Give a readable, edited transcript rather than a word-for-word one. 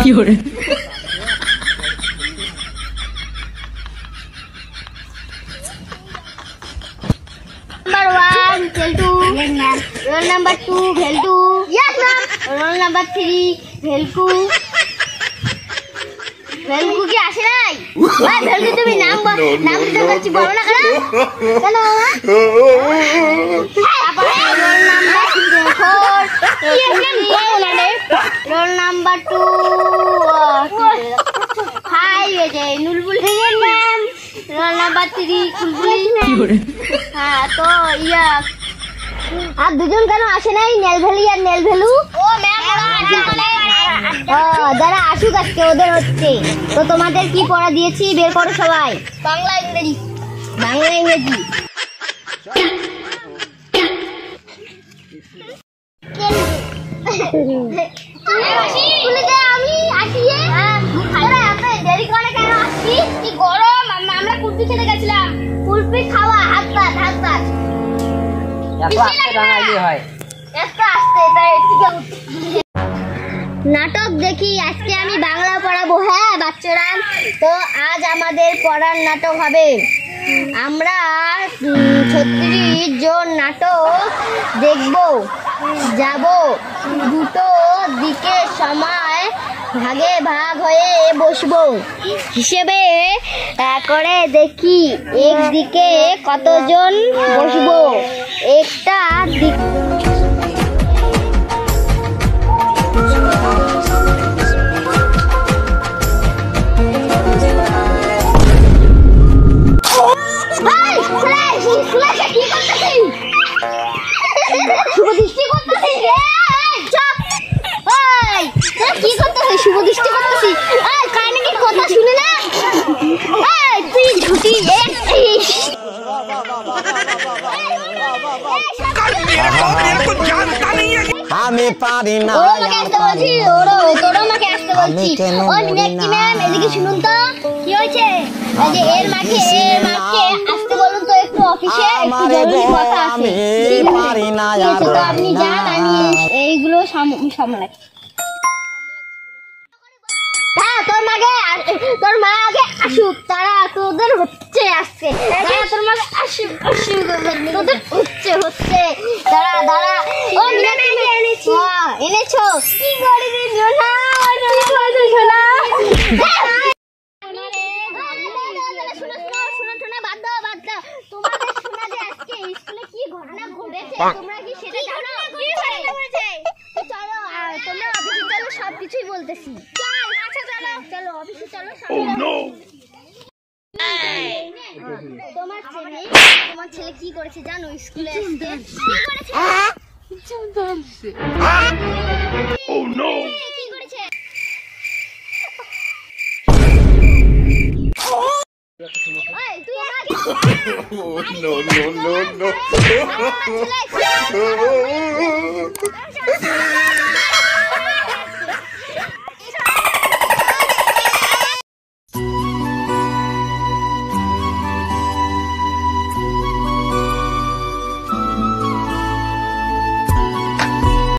কি করে roll number 2 Veldu. Yes ma'am. Roll number 3 Velku. Velku কি আসে নাই? ভাই ভেলকু তুমি নাম তো করছি বলো না কেন? কেন মামা? তারপরে roll number 4 yes ma'am বলো না রে roll number 2 হাই যে নুলবুল হেন ম্যাম roll number 3 কুলবুলি হ্যাঁ তো ইয়া আর দুজন কেন আসে নাই নেলভেলি আর নেলভেলু ও ম্যাম যারা আসুক আজকে ওদের হচ্ছে তো তোমাদের কি পড়া দিয়েছি বের করো সবাই বাংলা ইংরেজি আমি আসি দেরি করে কেন আসছি কি গরম আমরা কুলপি খেতে গেছিলাম কুলপি খাওয়া হাত পাত নাটক দেখি আজকে আমি বাংলা পড়াবো হ্যাঁ বাচ্চারা তো আজ আমাদের পড়ার নাটক হবে আমরা 36 জন নাটক দেখব যাব দুটো দিকে সময় ভাগে ভাগ হয়ে বসবো হিসেবে করে দেখি একদিকে কতজন বসবো একটা দিক শুভদৃষ্টি করতেছি কানে কি কথা শুনে না তুই ঝুটি আমি পারি না তোরা আমাকে আসতে বলছি ও মিনাক্ষী ম্যাম এদিকে শুনুন তো কি হয়েছে যে এর মাকে আসতে বলুন তো একটু অফিসে একটু জরুরি কথা আছে তো আপনি যান আমি এইগুলো সামলাই তোর মা আগে আসুক তারা তোদের হচ্ছে আসছে তোর মা আসুক তোদের হচ্ছে দাঁড়া ও এনেছো কি করে সবকিছুই বলতেছি চলো অফিসে চলো তোমার ছেলে কি করেছে জানো স্কুলে কি করেছে তুই